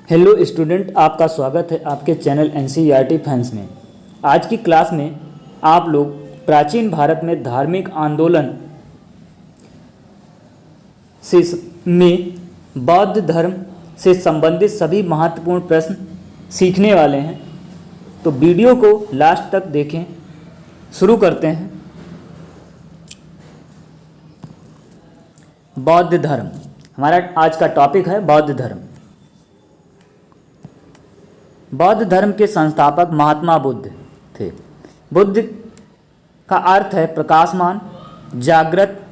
Hello student, आपका स्वागत है आपके चैनल एनसीईआरटी फैंस में। आज की क्लास में आप लोग प्राचीन भारत में धार्मिक आंदोलन से में बौद्ध धर्म से संबंधित सभी महत्वपूर्ण प्रश्न सीखने वाले हैं, तो वीडियो को लास्ट तक देखें। शुरू करते हैं। बौद्ध धर्म हमारा आज का टॉपिक है। बौद्ध धर्म। बौद्ध धर्म के संस्थापक महात्मा बुद्ध थे। बुद्ध का अर्थ है प्रकाशमान, जागृत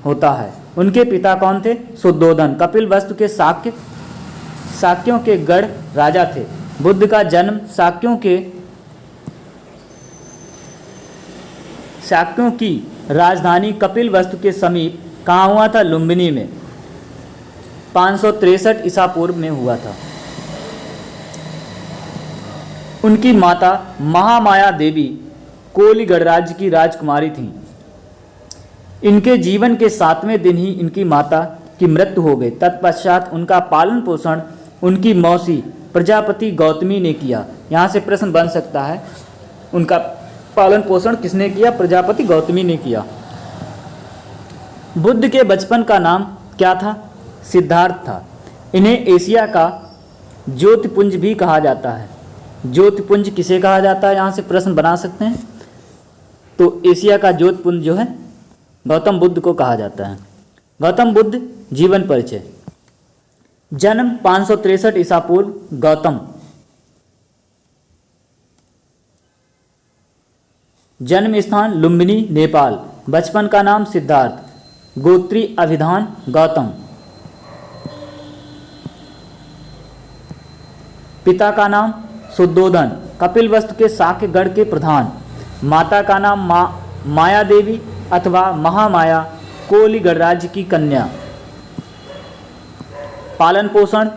होता है। उनके पिता कौन थे? शुद्धोधन कपिलवस्तु के शाक्यों के गढ़ राजा थे। बुद्ध का जन्म शाक्यों की राजधानी कपिलवस्तु के समीप कहाँ हुआ था? लुम्बिनी में 563 ईसा पूर्व में हुआ था। उनकी माता महामाया देवी कोली गणराज्य की राजकुमारी थीं। इनके जीवन के 7वें दिन ही इनकी माता की मृत्यु हो गई। तत्पश्चात उनका पालन पोषण उनकी मौसी प्रजापति गौतमी ने किया। यहाँ से प्रश्न बन सकता है, उनका पालन पोषण किसने किया? प्रजापति गौतमी ने किया। बुद्ध के बचपन का नाम क्या था? सिद्धार्थ था। इन्हें एशिया का ज्योतिपुंज भी कहा जाता है। ज्योतिपुंज किसे कहा जाता है? यहाँ से प्रश्न बना सकते हैं। तो एशिया का ज्योतिपुंज जो है गौतम बुद्ध को कहा जाता है। गौतम बुद्ध जीवन परिचय। जन्म 563 ईसा पूर्व गौतम। जन्म स्थान लुम्बिनी नेपाल। बचपन का नाम सिद्धार्थ। गोत्रीय अभिधान गौतम। पिता का नाम शुद्धोधन कपिलवस्तु के शाक्य गढ़ के प्रधान। माता का नाम माया देवी अथवा महामाया कोली गणराज्य की कन्या। पालन पोषण,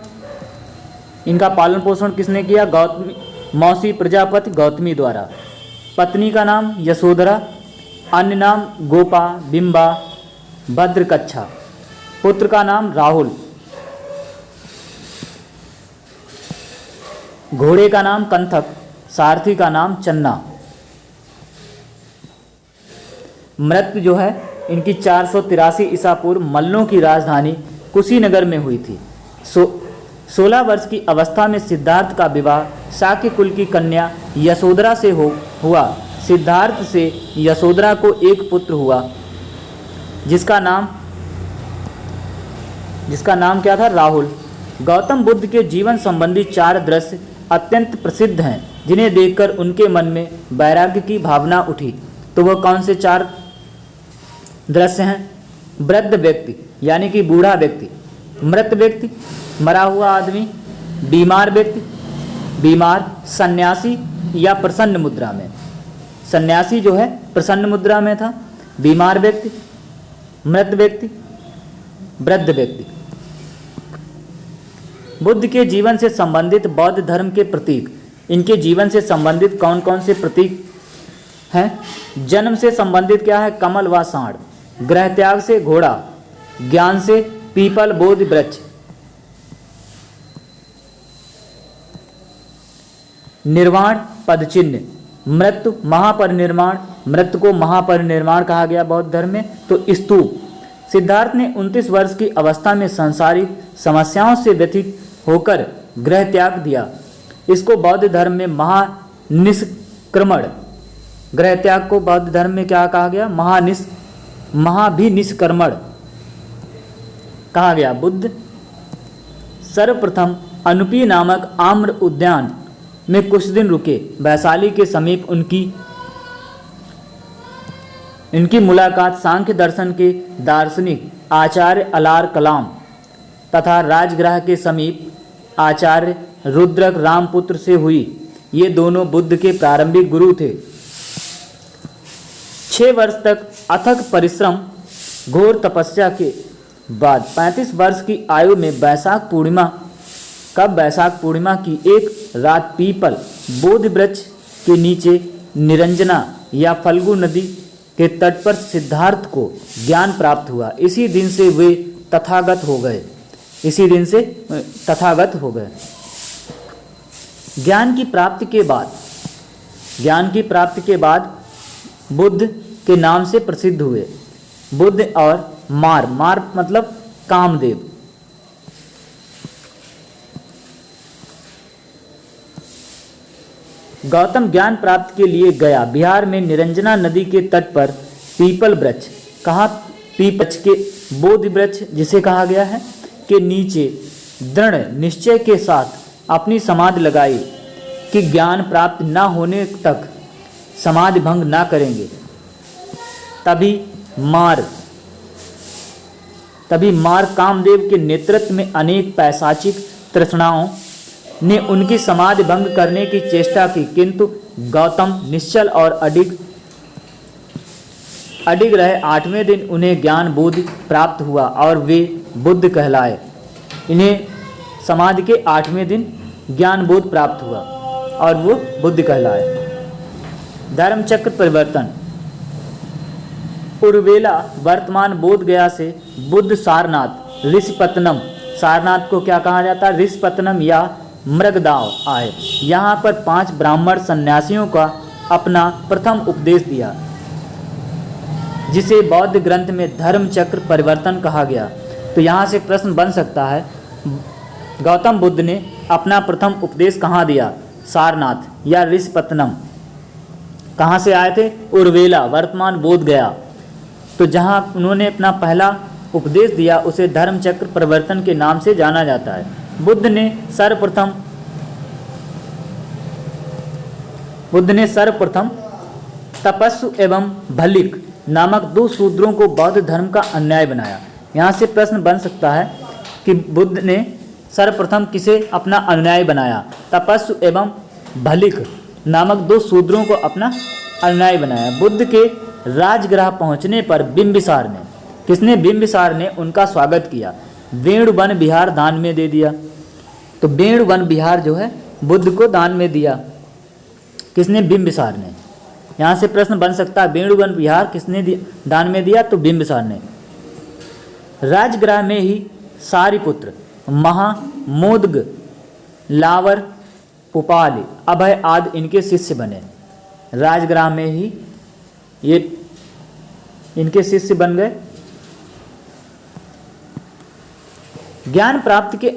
इनका पालन पोषण किसने किया? गौतमी मौसी प्रजापति गौतमी द्वारा। पत्नी का नाम यशोधरा, अन्य नाम गोपा, बिंबा, भद्रकच्छा। पुत्र का नाम राहुल। घोड़े का नाम कंथक, सारथी का नाम चन्ना। मृत्यु जो है इनकी 483 ईसा पूर्व मल्लों की राजधानी कुशीनगर में हुई थी। 16 वर्ष की अवस्था में सिद्धार्थ का विवाह शाक्य कुल की कन्या यशोधरा से हुआ। सिद्धार्थ से यशोधरा को एक पुत्र हुआ जिसका नाम क्या था? राहुल। गौतम बुद्ध के जीवन संबंधी 4 दृश्य अत्यंत प्रसिद्ध हैं, जिन्हें देखकर उनके मन में वैराग्य की भावना उठी। तो वह कौन से 4 दृश्य हैं? वृद्ध व्यक्ति यानी कि बूढ़ा व्यक्ति, मृत व्यक्ति मरा हुआ आदमी, बीमार व्यक्ति बीमार, सन्यासी या प्रसन्न मुद्रा में। सन्यासी जो है प्रसन्न मुद्रा में था, बीमार व्यक्ति, मृत व्यक्ति, वृद्ध व्यक्ति। बुद्ध के जीवन से संबंधित बौद्ध धर्म के प्रतीक। इनके जीवन से संबंधित कौन कौन से प्रतीक हैं? जन्म से संबंधित क्या है? कमल व सांड। गृह त्याग से घोड़ा। ज्ञान से पीपल बोधि वृक्ष। निर्वाण पदचिन्ह। मृत्यु महापरिनिर्वाण, मृत्यु को महापरिनिर्वाण कहा गया बौद्ध धर्म में। तो स्तूप। सिद्धार्थ ने 29 वर्ष की अवस्था में सांसारिक समस्याओं से व्यथित होकर गृह त्याग दिया। इसको बौद्ध धर्म में महानिष्क्रमण, गृह त्याग को बौद्ध धर्म में क्या कहा गया? महाभिनिष्क्रमण कहा गया। बुद्ध सर्वप्रथम अनुपी नामक आम्र उद्यान में कुछ दिन रुके। वैशाली के समीप इनकी मुलाकात सांख्य दर्शन के दार्शनिक आचार्य अलार कलाम तथा राजगृह के समीप आचार्य रुद्रक रामपुत्र से हुई। ये दोनों बुद्ध के प्रारंभिक गुरु थे। 6 वर्ष तक अथक परिश्रम घोर तपस्या के बाद 35 वर्ष की आयु में वैशाख पूर्णिमा की एक रात पीपल बोधि वृक्ष के नीचे निरंजना या फल्गु नदी के तट पर सिद्धार्थ को ज्ञान प्राप्त हुआ। इसी दिन से वे तथागत हो गए। इसी दिन से तथागत हो गए। ज्ञान की प्राप्ति के बाद बुद्ध के नाम से प्रसिद्ध हुए। बुद्ध और मार मतलब कामदेव। गौतम ज्ञान प्राप्ति के लिए गया। बिहार में निरंजना नदी के तट पर पीपल वृक्ष, कहाँ पीपल के बोधि वृक्ष जिसे कहा गया है, के नीचे दृढ़ निश्चय के साथ अपनी समाधि लगाई कि ज्ञान प्राप्त न होने तक समाधि भंग न करेंगे। तभी मार कामदेव के नेतृत्व में अनेक पैशाचिक तृष्णाओं ने उनकी समाधि भंग करने की चेष्टा की, किंतु गौतम निश्चल और अडिग रहे। 8वें दिन उन्हें ज्ञान बोध प्राप्त हुआ और वे बुद्ध कहलाए। इन्हें समाधि के 8वें दिन ज्ञान बोध प्राप्त हुआ और वो बुद्ध कहलाए। धर्मचक्र परिवर्तन। उर्वेला वर्तमान बोध गया से बुद्ध सारनाथ ऋषिपत्तनम, सारनाथ को क्या कहा जाता है, ऋषिपत्तनम या मृगदाव आए। यहाँ पर 5 ब्राह्मण सन्यासियों का अपना प्रथम उपदेश दिया, जिसे बौद्ध ग्रंथ में धर्मचक्र परिवर्तन कहा गया। तो यहाँ से प्रश्न बन सकता है, गौतम बुद्ध ने अपना प्रथम उपदेश कहाँ दिया, सारनाथ या ऋषिपत्तनम। कहाँ से आए थे, उर्वेला वर्तमान बोध गया। तो जहाँ उन्होंने अपना पहला उपदेश दिया उसे धर्मचक्र परिवर्तन के नाम से जाना जाता है। बुद्ध ने सर्वप्रथम तपस्सु एवं भल्लिक नामक 2 शूद्रों को बौद्ध धर्म का अन्यायी बनाया। यहाँ से प्रश्न बन सकता है कि बुद्ध ने सर्वप्रथम किसे अपना अनुयायी बनाया, तपस्सु एवं भल्लिक नामक 2 शूद्रों को अपना अनुयायी बनाया। बुद्ध के राजगृह पहुँचने पर बिंबिसार ने उनका स्वागत किया। वेणु वन विहार दान में दे दिया। तो वेणु वन विहार जो है बुद्ध को दान में दिया, किसने, बिंबिसार ने। यहाँ से प्रश्न बन सकता है, वेणु वन विहार किसने दान में दिया, तो बिंबिसार ने। राजगृह में ही सारिपुत्र, महामोदग, लावर, पुपाल, अभय आदि इनके शिष्य बने। राजगृह में ही ये इनके शिष्य बन गए। ज्ञान प्राप्ति के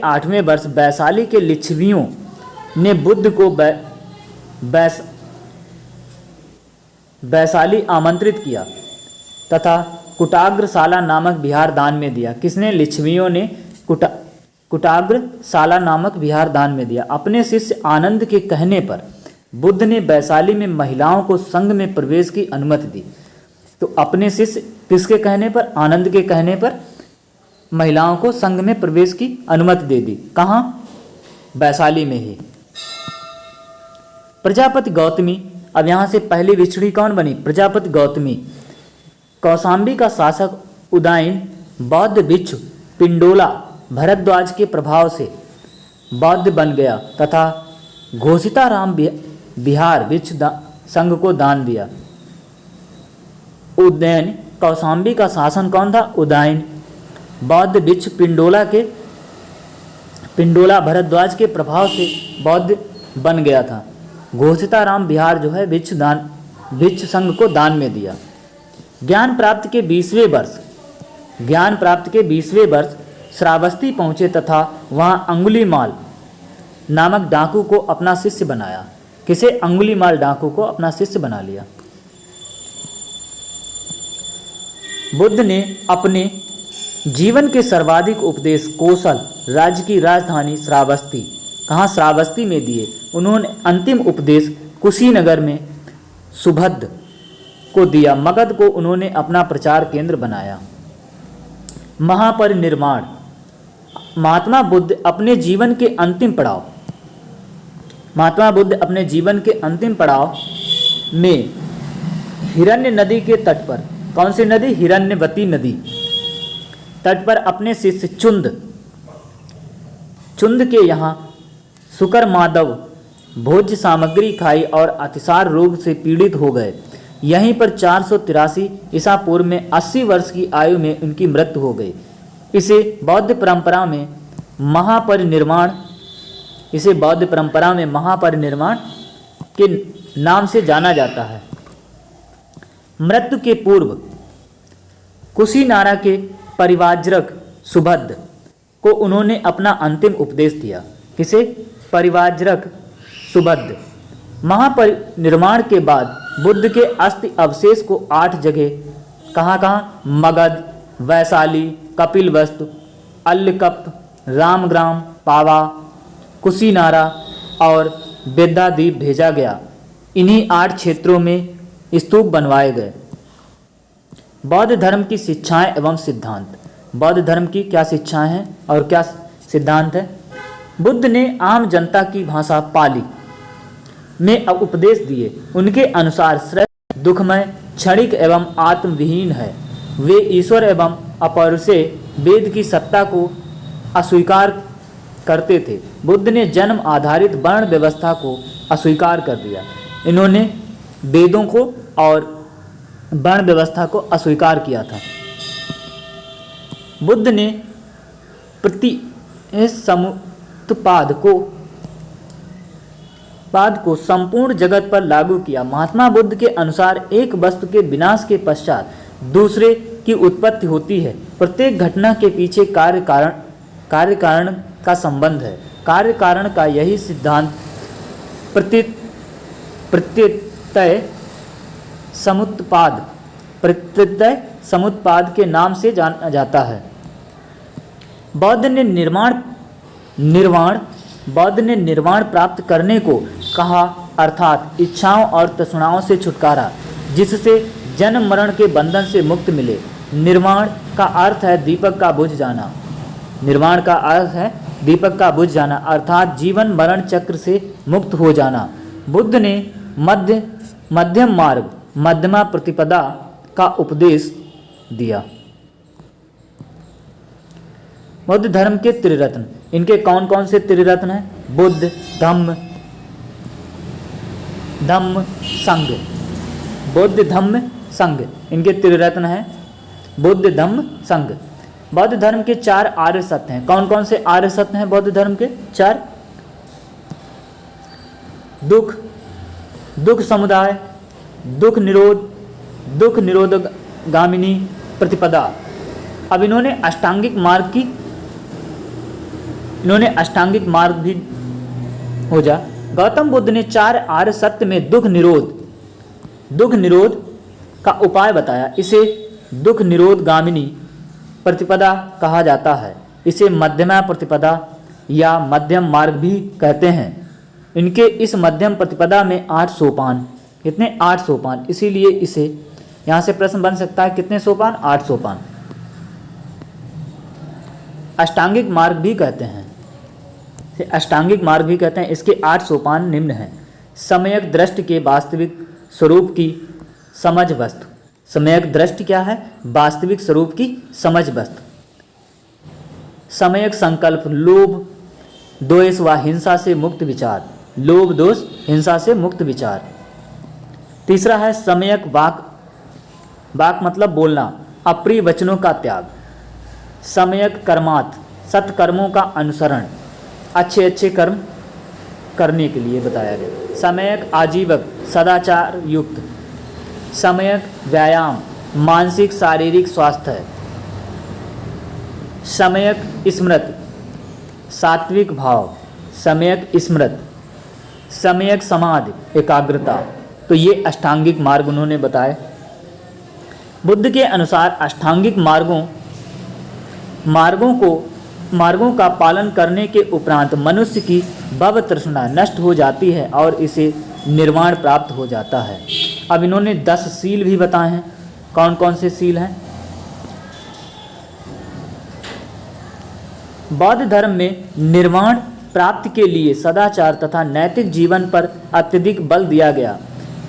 8वें वर्ष वैशाली के लिच्छवियों ने बुद्ध को वैशाली आमंत्रित किया तथा कुटाग्रशाला नामक विहार दान में दिया। किसने, लिच्छवियों ने कुटाग्रशाला नामक विहार दान में दिया। अपने शिष्य आनंद के कहने पर बुद्ध ने वैशाली में महिलाओं को संघ में प्रवेश की अनुमति दी। तो अपने शिष्य किसके कहने पर, आनंद के कहने पर महिलाओं को संघ में प्रवेश की अनुमति दे दी। कहाँ, वैशाली में ही। प्रजापति गौतमी, अब यहाँ से पहली विछड़ी कौन बनी, प्रजापति गौतमी। कौशाम्बी का शासक उदयन बौद्ध भिक्षु पिंडोला भरद्वाज के प्रभाव से बौद्ध बन गया तथा घोषिताराम बिहार भिक्षु संघ को दान दिया। उदयन, कौशाम्बी का शासन कौन था, उदयन बौद्ध भिक्षु पिंडोला भरद्वाज के प्रभाव से बौद्ध बन गया था। घोषिताराम बिहार जो है भिक्षु संघ को दान में दिया। ज्ञान प्राप्ति के 20वें वर्ष श्रावस्ती पहुँचे तथा वहाँ अंगुलीमाल नामक डाकू को अपना शिष्य बनाया। किसे, अंगुलीमाल डाकू को अपना शिष्य बना लिया। बुद्ध ने अपने जीवन के सर्वाधिक उपदेश कोसल राज्य की राजधानी श्रावस्ती, कहाँ, श्रावस्ती में दिए। उन्होंने अंतिम उपदेश कुशीनगर में सुभद्र को दिया। मगध को उन्होंने अपना प्रचार केंद्र बनाया। महापरिनिर्वाण। महात्मा बुद्ध अपने जीवन के अंतिम पड़ाव में हिरण्य नदी के तट पर, कौन सी नदी, हिरण्यवती नदी तट पर अपने शिष्य चुंद के यहाँ शुकर माधव भोज्य सामग्री खाई और अतिसार रोग से पीड़ित हो गए। यहीं पर 483 ईसा पूर्व में 80 वर्ष की आयु में उनकी मृत्यु हो गई। इसे बौद्ध परंपरा में महापरिनिर्वाण के नाम से जाना जाता है। मृत्यु के पूर्व कुशीनारा के परिव्राजक सुभद्र को उन्होंने अपना अंतिम उपदेश दिया। किसे? परिव्राजक सुभद्र। महापरिनिर्वाण के बाद बुद्ध के अस्थि अवशेष को 8 जगह कहाँ मगध, वैशाली, कपिलवस्तु, अल्लकप, रामग्राम, पावा, कुशीनारा और वेदाद्वीप भेजा गया। इन्हीं 8 क्षेत्रों में स्तूप बनवाए गए। बौद्ध धर्म की शिक्षाएं एवं सिद्धांत। बौद्ध धर्म की क्या शिक्षाएं हैं और क्या सिद्धांत है? बुद्ध ने आम जनता की भाषा पाली में उपदेश दिए। उनके अनुसार श्रेष्ठ दुखमय, क्षणिक एवं आत्मविहीन है। वे ईश्वर एवं अपौरुषेय वेद की सत्ता को अस्वीकार करते थे। बुद्ध ने जन्म आधारित वर्ण व्यवस्था को अस्वीकार कर दिया। इन्होंने वेदों को और वर्ण व्यवस्था को अस्वीकार किया था। बुद्ध ने प्रतिसमुत्पाद को संपूर्ण जगत पर लागू किया। महात्मा बुद्ध के अनुसार एक वस्तु के विनाश के पश्चात दूसरे की उत्पत्ति होती है। प्रत्येक घटना के पीछे कार्य कारण का संबंध है। कार्य कारण का यही सिद्धांत प्रत्यय समुत्पाद के नाम से जाना जाता है। बौद्ध ने निर्वाण प्राप्त करने को कहा, अर्थात इच्छाओं और तृष्णाओं से छुटकारा, जिससे जन्म मरण के बंधन से मुक्त मिले। निर्वाण का अर्थ है दीपक का बुझ जाना। निर्वाण का अर्थ है दीपक का बुझ जाना, अर्थात जीवन मरण चक्र से मुक्त हो जाना। बुद्ध ने मध्यम मार्ग, मध्यमा प्रतिपदा का उपदेश दिया। बौद्ध धर्म के त्रिरत्न। इनके कौन कौन से त्रिरत्न हैं? बुद्ध, धम्म, संघ। बुद्ध, धम्म, संघ इनके त्रिरत्न हैं। बुद्ध, धम्म, संघ। बौद्ध धर्म के 4 आर्य सत्य हैं। कौन कौन से आर्य सत्य हैं बौद्ध धर्म के? 4। दुख समुदाय, दुख निरोधगामिनी प्रतिपदा। अब इन्होंने अष्टांगिक मार्ग भी हो जा। गौतम बुद्ध ने 4 आर्य सत्य में दुख निरोध का उपाय बताया। इसे दुख निरोधगामिनी प्रतिपदा कहा जाता है। इसे मध्यमा प्रतिपदा या मध्यम मार्ग भी कहते हैं। इनके इस मध्यम प्रतिपदा में 8 सोपान। कितने? 8 सोपान। इसीलिए इसे यहाँ से प्रश्न बन सकता है, कितने सोपान? 8 सोपान। अष्टांगिक मार्ग भी कहते हैं। इसके 8 सोपान निम्न हैं। सम्यक दृष्टि के वास्तविक स्वरूप की समझ वस्तु। सम्यक दृष्टि क्या है? वास्तविक स्वरूप की समझ वस्तु। सम्यक संकल्प, लोभ दोष व हिंसा से मुक्त विचार। लोभ दोष हिंसा से मुक्त विचार। तीसरा है सम्यक वाक मतलब बोलना, अप्रिय वचनों का त्याग। सम्यक कर्मात्, सत्कर्मों का अनुसरण, अच्छे कर्म करने के लिए बताया गया। सम्यक आजीवक, सदाचार युक्त। सम्यक व्यायाम, मानसिक शारीरिक स्वास्थ्य। सम्यक स्मृति, सात्विक भाव। सम्यक स्मृति, सम्यक समाधि, एकाग्रता। तो ये अष्टांगिक मार्ग उन्होंने बताए। बुद्ध के अनुसार अष्टांगिक मार्गों का पालन करने के उपरांत मनुष्य की भव तृष्णा नष्ट हो जाती है और इसे निर्वाण प्राप्त हो जाता है। अब इन्होंने 10 सील भी बताए हैं। कौन कौन से सील हैं? बौद्ध धर्म में निर्वाण प्राप्ति के लिए सदाचार तथा नैतिक जीवन पर अत्यधिक बल दिया गया।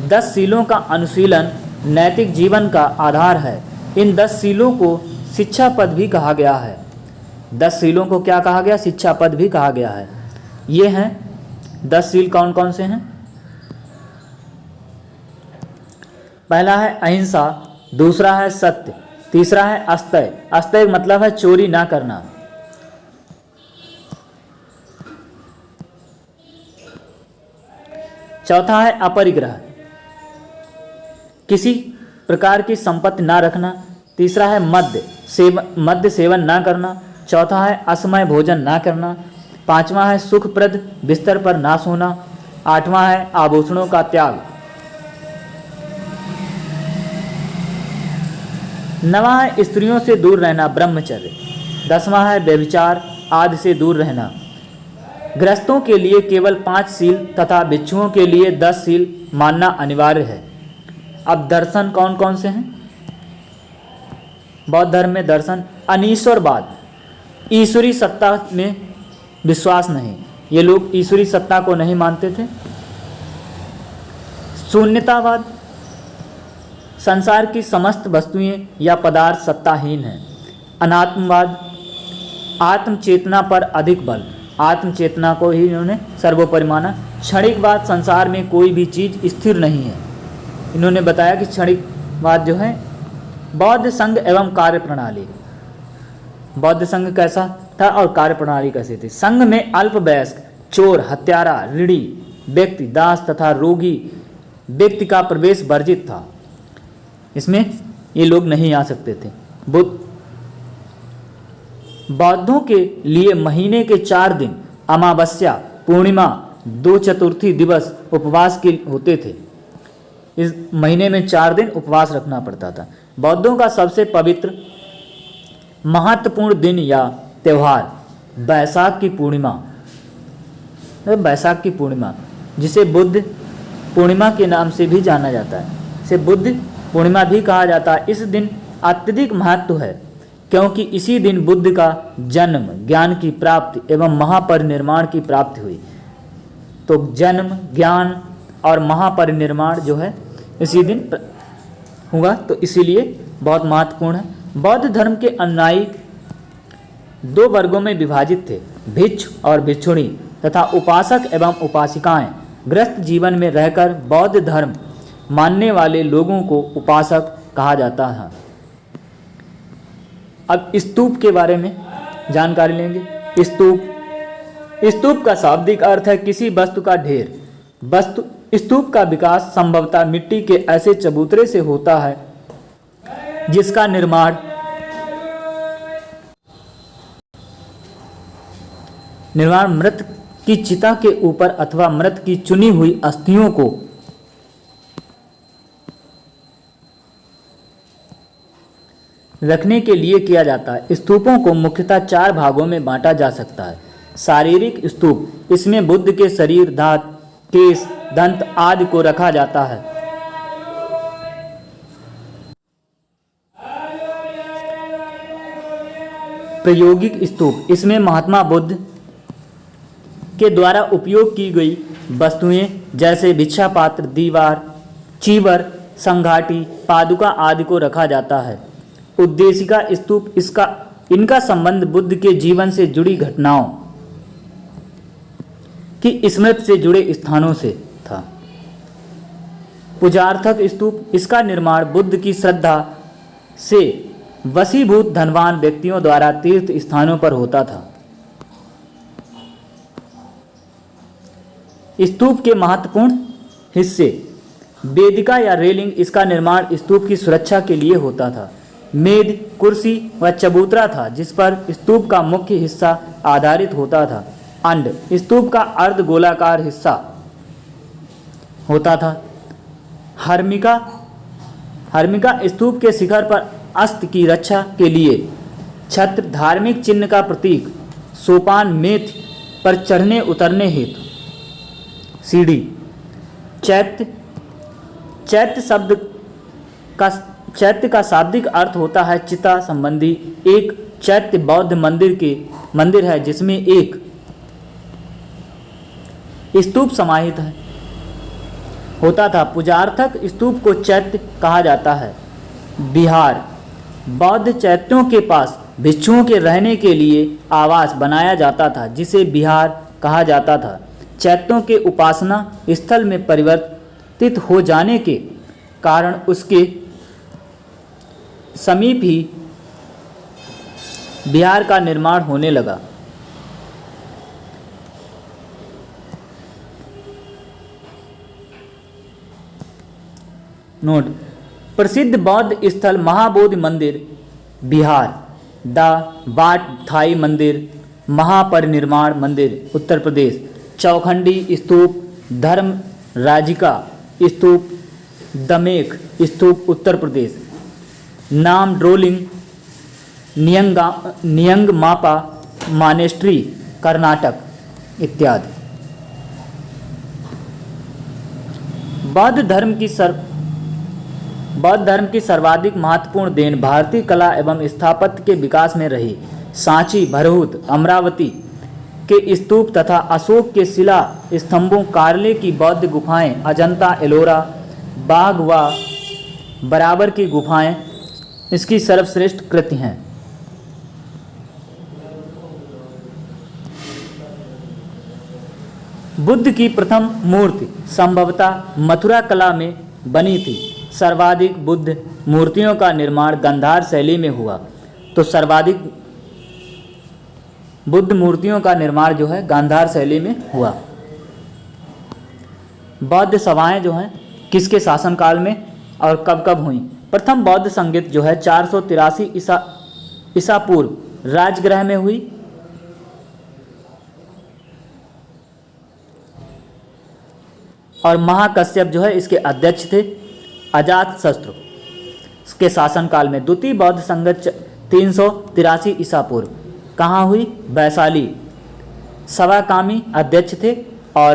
10 सीलों का अनुशीलन नैतिक जीवन का आधार है। इन 10 सीलों को शिक्षा पद भी कहा गया है। 10 सीलों को क्या कहा गया? शिक्षा पद भी कहा गया है। ये हैं 10 सील। कौन कौन से हैं? पहला है अहिंसा, दूसरा है सत्य, तीसरा है अस्तय। अस्तय मतलब है चोरी ना करना। चौथा है अपरिग्रह, किसी प्रकार की संपत्ति ना रखना। तीसरा है मद्य सेवन ना करना। चौथा है असमय भोजन ना करना। पांचवा है सुखप्रद बिस्तर पर ना सोना। आठवां है आभूषणों का त्याग। नवा है स्त्रियों से दूर रहना, ब्रह्मचर्य। दसवां है व्यभिचार आदि से दूर रहना। गृहस्थों के लिए केवल 5 सील तथा भिक्षुओं के लिए 10 सील मानना अनिवार्य है। अब दर्शन कौन कौन से हैं? बौद्ध धर्म में दर्शन अनीश्वरवाद, ईश्वरी सत्ता में विश्वास नहीं, ये लोग ईश्वरी सत्ता को नहीं मानते थे। शून्यतावाद, संसार की समस्त वस्तुएं या पदार्थ सत्ताहीन हैं। अनात्मवाद, आत्मचेतना पर अधिक बल, आत्मचेतना को ही इन्होंने सर्वोपरि माना। क्षणिकवाद, संसार में कोई भी चीज़ स्थिर नहीं है। इन्होंने बताया कि क्षणिकवाद जो है। बौद्ध संघ एवं कार्य प्रणाली, बौद्ध संघ कैसा था और कार्य प्रणाली कैसी थी? संघ में अल्पवयस्क, चोर, हत्यारा, ऋणी व्यक्ति, दास तथा रोगी व्यक्ति का प्रवेश वर्जित था। इसमें ये लोग नहीं आ सकते थे। बौद्धों के लिए महीने के 4 दिन अमावस्या, पूर्णिमा, 2 चतुर्थी दिवस उपवास के होते थे। इस महीने में 4 दिन उपवास रखना पड़ता था। बौद्धों का सबसे पवित्र महत्वपूर्ण दिन या त्यौहार बैसाख की पूर्णिमा, बैसाख की पूर्णिमा जिसे बुद्ध पूर्णिमा के नाम से भी जाना जाता है, इसे बुद्ध पूर्णिमा भी कहा जाता है। इस दिन अत्यधिक महत्व है क्योंकि इसी दिन बुद्ध का जन्म, ज्ञान की प्राप्ति एवं महापरिनिर्वाण की प्राप्ति हुई। तो जन्म, ज्ञान और महापरिनिर्वाण जो है इसी दिन हुआ, तो इसीलिए बहुत महत्वपूर्ण है। बौद्ध धर्म के अनुयायी 2 वर्गों में विभाजित थे, भिक्षु और भिक्षुणी तथा उपासक एवं उपासिकाएं। गृहस्थ जीवन में रहकर बौद्ध धर्म मानने वाले लोगों को उपासक कहा जाता है। अब स्तूप के बारे में जानकारी लेंगे। स्तूप का शाब्दिक अर्थ है किसी वस्तु का ढेर। स्तूप का विकास संभवतः मिट्टी के ऐसे चबूतरे से होता है जिसका निर्माण मृत की चिता के ऊपर अथवा मृत की चुनी हुई अस्थियों को रखने के लिए किया जाता है। स्तूपों को मुख्यतः 4 भागों में बांटा जा सकता है। शारीरिक स्तूप, इसमें बुद्ध के शरीर, दांत, केश, दंत आदि को रखा जाता है। प्रायोगिक स्तूप, इसमें महात्मा बुद्ध के द्वारा उपयोग की गई वस्तुएं जैसे भिक्षा पात्र, दीवार, चीवर, संघाटी, पादुका आदि को रखा जाता है। उद्देशिका स्तूप, इनका संबंध बुद्ध के जीवन से जुड़ी घटनाओं की स्मृति से जुड़े स्थानों से था। पूजार्थक स्तूप, इसका निर्माण बुद्ध की श्रद्धा से वशीभूत धनवान व्यक्तियों द्वारा तीर्थ स्थानों पर होता था। स्तूप के महत्वपूर्ण हिस्से, वेदिका या रेलिंग, इसका निर्माण स्तूप की सुरक्षा के लिए होता था। मेज, कुर्सी व चबूतरा था जिस पर स्तूप का मुख्य हिस्सा आधारित होता था। अंड, स्तूप का अर्ध गोलाकार हिस्सा होता था। हर्मिका स्तूप के शिखर पर अस्त की रक्षा के लिए। छत्र, धार्मिक चिन्ह का प्रतीक। सोपान, मेथ पर चढ़ने उतरने हेतु। सीढ़ी। चैत्य का शाब्दिक अर्थ होता है चिता संबंधी। एक चैत्य बौद्ध मंदिर है जिसमें एक स्तूप समाहित होता था। पूजार्थक स्तूप को चैत्य कहा जाता है। विहार, बौद्ध चैत्यों के पास भिक्षुओं के रहने के लिए आवास बनाया जाता था जिसे विहार कहा जाता था। चैत्यों के उपासना स्थल में परिवर्तित हो जाने के कारण उसके समीप ही बिहार का निर्माण होने लगा। नोट: प्रसिद्ध बौद्ध स्थल महाबोधि मंदिर बिहार, द बाट थाई मंदिर, महापरिनिर्वाण मंदिर उत्तर प्रदेश, चौखंडी स्तूप, धर्म राजिका स्तूप, दमेक स्तूप उत्तर प्रदेश, नाम ड्रोलिंग नियंगमापा मानेस्ट्री कर्नाटक इत्यादि। बौद्ध धर्म की सर्वाधिक महत्वपूर्ण देन भारतीय कला एवं स्थापत्य के विकास में रही। सांची, भरहुत, अमरावती के स्तूप तथा अशोक के शिला स्तंभों, कार्ले की बौद्ध गुफाएं, अजंता, एलोरा, बाघ व बराबर की गुफाएं इसकी सर्वश्रेष्ठ कृति हैं। बुद्ध की प्रथम मूर्ति संभवतः मथुरा कला में बनी थी। सर्वाधिक बुद्ध मूर्तियों का निर्माण गांधार शैली में हुआ। तो सर्वाधिक बुद्ध मूर्तियों का निर्माण जो है गांधार शैली में हुआ। बौद्ध सभाएं जो हैं किसके शासनकाल में और कब कब हुई? प्रथम बौद्ध संगीत जो है 483 ईसा पूर्व राजगृह में हुई। और महाकश्यप जो है इसके अध्यक्ष थे। अजात शत्रु के शासनकाल में द्वितीय बौद्ध संगत 383 ईसा पूर्व कहाँ हुई? वैशाली। सवाकामी अध्यक्ष थे और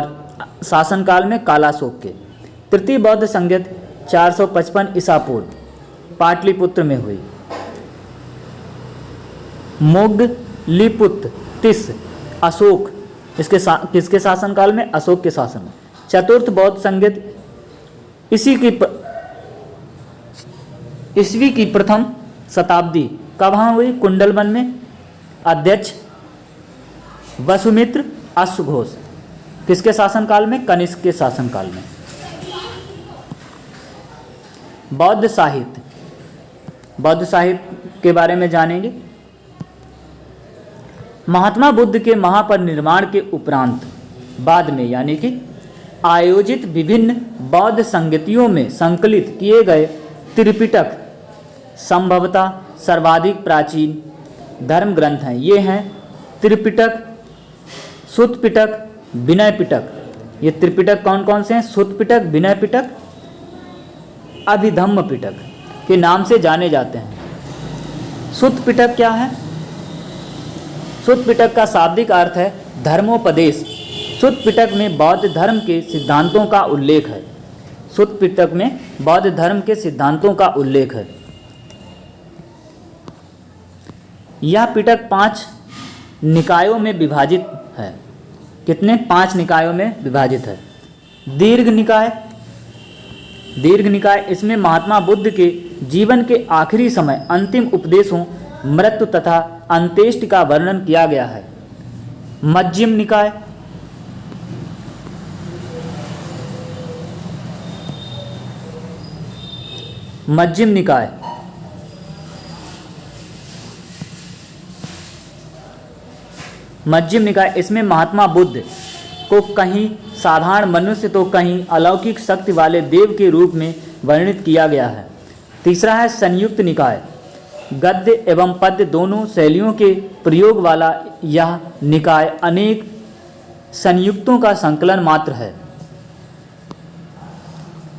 शासनकाल में कालाशोक के। तृतीय बौद्ध संगत 455 ईसा पूर्व पाटलिपुत्र में हुई। मोगलीपुत्र तिस अशोक किसके शासनकाल में? अशोक के शासन में। चतुर्थ बौद्ध संगत ईस्वी की प्रथम शताब्दी कहाँ हुई? कुंडलवन में। अध्यक्ष वसुमित्र अश्वघोष किसके शासनकाल में? कनिष्क के शासनकाल में। बौद्ध साहित्य के बारे में जानेंगे। महात्मा बुद्ध के महापरिनिर्वाण के उपरांत बाद में यानी कि आयोजित विभिन्न बौद्ध संगतियों में संकलित किए गए त्रिपिटक संभवतः सर्वाधिक प्राचीन धर्म ग्रंथ हैं। ये हैं त्रिपिटक, सुत्त पिटक, विनय पिटक। ये त्रिपिटक कौन कौन से हैं? सुत्त पिटक, विनय पिटक, अभिधम्म पिटक के नाम से जाने जाते हैं। सुत्त पिटक क्या है? सुत्त पिटक का शाब्दिक अर्थ है धर्मोपदेश। सुत्त पिटक में बौद्ध धर्म के सिद्धांतों का उल्लेख है। सुत्त पिटक में बौद्ध धर्म के सिद्धांतों का उल्लेख है। यह पिटक 5 निकायों में विभाजित है। कितने? 5 निकायों में विभाजित है। दीर्घ निकाय इसमें महात्मा बुद्ध के जीवन के आखिरी समय अंतिम उपदेशों, मृत्यु तथा अंत्येष्टि का वर्णन किया गया है। मध्यम निकाय इसमें महात्मा बुद्ध को कहीं साधारण मनुष्य तो कहीं अलौकिक शक्ति वाले देव के रूप में वर्णित किया गया है। तीसरा है संयुक्त निकाय। गद्य एवं पद्य दोनों शैलियों के प्रयोग वाला यह निकाय अनेक संयुक्तों का संकलन मात्र है।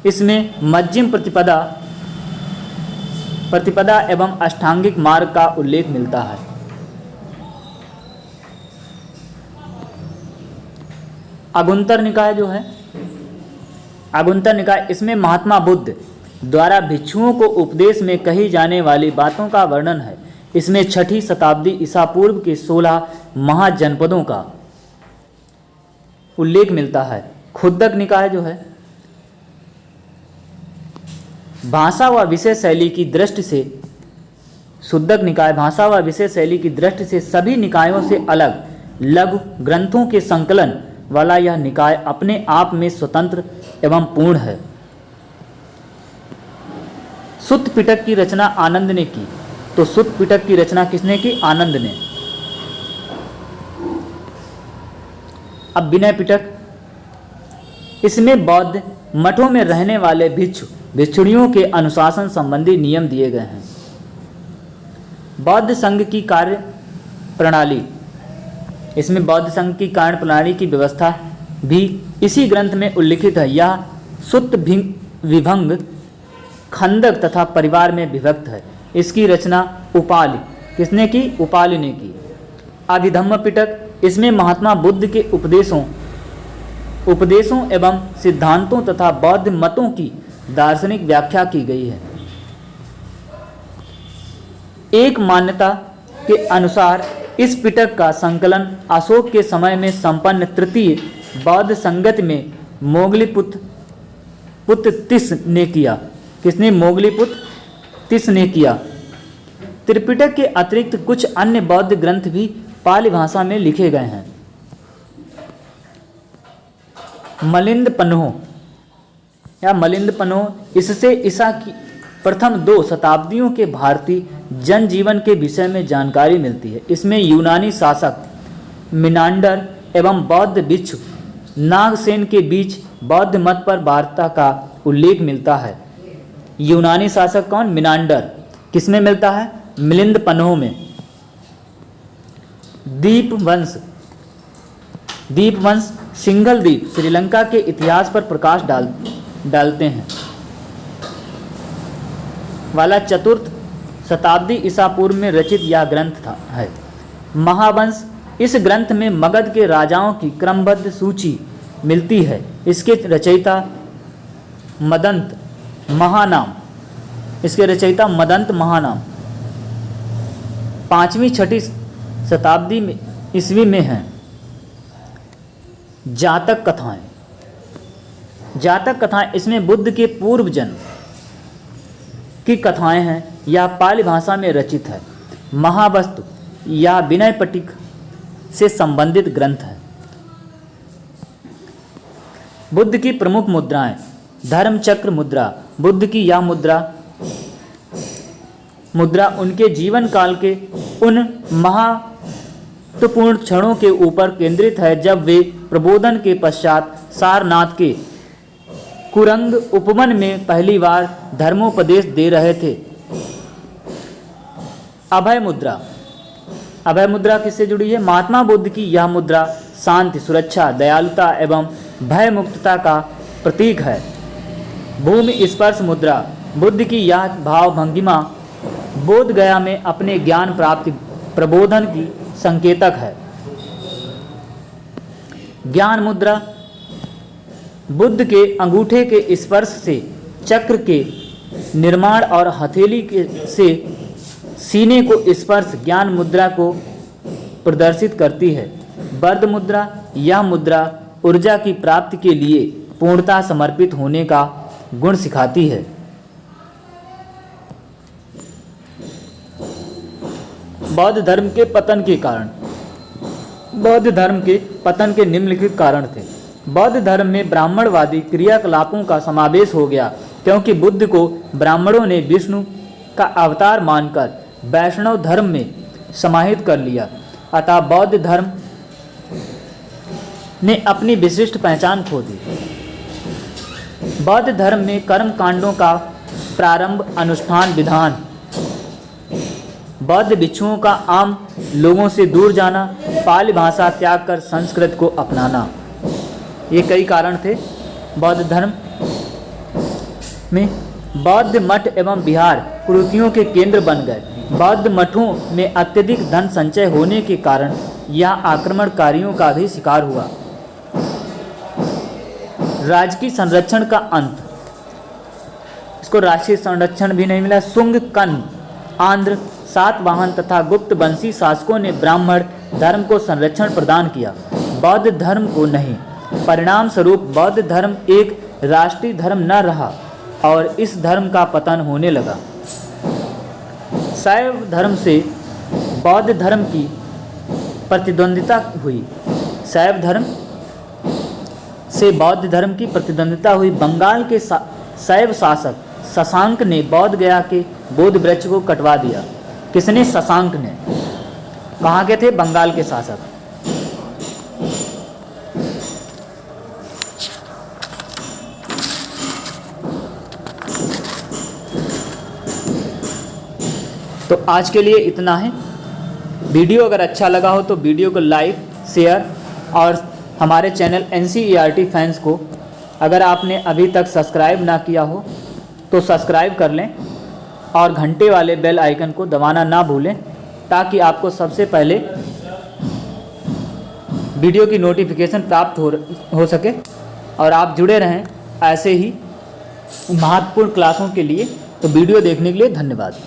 इसमें मध्यम प्रतिपदा एवं अष्टांगिक मार्ग का उल्लेख मिलता है। अगुंतर निकाय जो है, अगुंतर निकाय इसमें महात्मा बुद्ध द्वारा भिक्षुओं को उपदेश में कही जाने वाली बातों का वर्णन है। इसमें 6ठी शताब्दी ईसा पूर्व के 16 महाजनपदों का उल्लेख मिलता है। खुद्दक निकाय जो है भाषा व विषय शैली की दृष्टि से, शुद्धक निकाय भाषा व विषय शैली की दृष्टि से सभी निकायों से अलग लघु ग्रंथों के संकलन वाला यह निकाय अपने आप में स्वतंत्र एवं पूर्ण है। सुत्त पिटक की रचना आनंद ने की। तो सुत्त पिटक की रचना किसने की? आनंद ने। अब विनय पिटक, इसमें बौद्ध मठों में रहने वाले भिक्षु भिक्षुणियों के अनुशासन संबंधी नियम दिए गए हैं। बौद्ध संघ की कार्य प्रणाली, इसमें बौद्ध संघ की कार्य प्रणाली की व्यवस्था भी इसी ग्रंथ में उल्लिखित है। यह सुत्त विभंग, खंडक तथा परिवार में विभक्त है। इसकी रचना उपालि, किसने की? उपालि ने की। अभिधम्म पिटक, इसमें महात्मा बुद्ध के उपदेशों एवं सिद्धांतों तथा बौद्ध मतों की दार्शनिक व्याख्या की गई है। एक मान्यता के अनुसार इस पिटक का संकलन अशोक के समय में संपन्न तृतीय बौद्ध संगत में मोगलीपुत्र तिस ने किया। किसने? मोगलीपुत्र तिस ने किया। त्रिपिटक के अतिरिक्त कुछ अन्य बौद्ध ग्रंथ भी पाली भाषा में लिखे गए हैं। मलिंद पन्हो या मलिंद पन्हो, इससे ईसा की प्रथम 2 शताब्दियों के भारतीय जनजीवन के विषय में जानकारी मिलती है। इसमें यूनानी शासक मिनांडर एवं बौद्ध भिक्षु नागसेन के बीच बौद्ध मत पर वार्ता का उल्लेख मिलता है। यूनानी शासक कौन? मिनांडर। किसमें मिलता है? मिलिंद पन्हो में। दीपवंश सिंघल द्वीप श्रीलंका के इतिहास पर प्रकाश डालते हैं वाला 4th शताब्दी ईसा पूर्व में रचित यह ग्रंथ है। महावंश, इस ग्रंथ में मगध के राजाओं की क्रमबद्ध सूची मिलती है। इसके रचयिता मदंत महानाम 5वीं-6वीं शताब्दी में ईस्वी में हैं। जातक कथाएं, इसमें बुद्ध के पूर्व जन्म की कथाएं हैं। यह पाली भाषा में रचित है। महावस्तु या विनय पिटक से संबंधित ग्रंथ है। बुद्ध की प्रमुख मुद्राएं, धर्मचक्र मुद्रा। बुद्ध की यह मुद्रा उनके जीवन काल के उन महत्वपूर्ण क्षणों के ऊपर केंद्रित है जब वे प्रबोधन के पश्चात सारनाथ के कुरंग उपवन में पहली बार धर्मोपदेश दे रहे थे। अभय मुद्रा किससे जुड़ी है? महात्मा बुद्ध की यह मुद्रा शांति, सुरक्षा, दयालुता एवं भय मुक्तता का प्रतीक है। भूमि स्पर्श मुद्रा, बुद्ध की यह भाव भंगिमा बोध गया में अपने ज्ञान प्राप्ति प्रबोधन की संकेतक है। ज्ञान मुद्रा, बुद्ध के अंगूठे के स्पर्श से चक्र के निर्माण और हथेली से सीने को स्पर्श ज्ञान मुद्रा को प्रदर्शित करती है। बर्द मुद्रा, यह मुद्रा ऊर्जा की प्राप्ति के लिए पूर्णतः समर्पित होने का गुण सिखाती है। बौद्ध धर्म के पतन के कारण, बौद्ध धर्म के पतन के निम्नलिखित कारण थे। बौद्ध धर्म में ब्राह्मणवादी क्रियाकलापों का समावेश हो गया, क्योंकि बुद्ध को ब्राह्मणों ने विष्णु का अवतार मानकर वैष्णव धर्म में समाहित कर लिया। अतः बौद्ध धर्म ने अपनी विशिष्ट पहचान खो दी। बौद्ध धर्म में कर्म कांडों का प्रारंभ, अनुष्ठान, विधान, बौद्ध भिक्षुओं का आम लोगों से दूर जाना, पाली भाषा त्याग कर संस्कृत को अपनाना, ये कई कारण थे। बौद्ध धर्म में बौद्ध मठ एवं विहार कुरीतियों के केंद्र बन गए। बौद्ध मठों में अत्यधिक धन संचय होने के कारण यह आक्रमणकारियों का भी शिकार हुआ। राजकीय संरक्षण का अंत, इसको राष्ट्रीय संरक्षण भी नहीं मिला। शुंग, कन, आंध्र, सातवाहन तथा गुप्त वंशी शासकों ने ब्राह्मण धर्म को संरक्षण प्रदान किया, बौद्ध धर्म को नहीं। परिणाम स्वरूप बौद्ध धर्म एक राष्ट्रीय धर्म न रहा और इस धर्म का पतन होने लगा। शैव धर्म से बौद्ध धर्म की प्रतिद्वंदिता हुई। शैव धर्म से बौद्ध धर्म की प्रतिद्वंदिता हुई। बंगाल के शैव शासक शशांक ने बौद्ध गया के बोधि वृक्ष को कटवा दिया? किसने? शशांक ने। कहाँ के थे? बंगाल के शासक। तो आज के लिए इतना है। वीडियो अगर अच्छा लगा हो तो वीडियो को लाइक, शेयर और हमारे चैनल NCERT फैंस को अगर आपने अभी तक सब्सक्राइब ना किया हो तो सब्सक्राइब कर लें और घंटे वाले बेल आइकन को दबाना ना भूलें, ताकि आपको सबसे पहले वीडियो की नोटिफिकेशन प्राप्त हो सके और आप जुड़े रहें ऐसे ही महत्वपूर्ण क्लासों के लिए। तो वीडियो देखने के लिए धन्यवाद।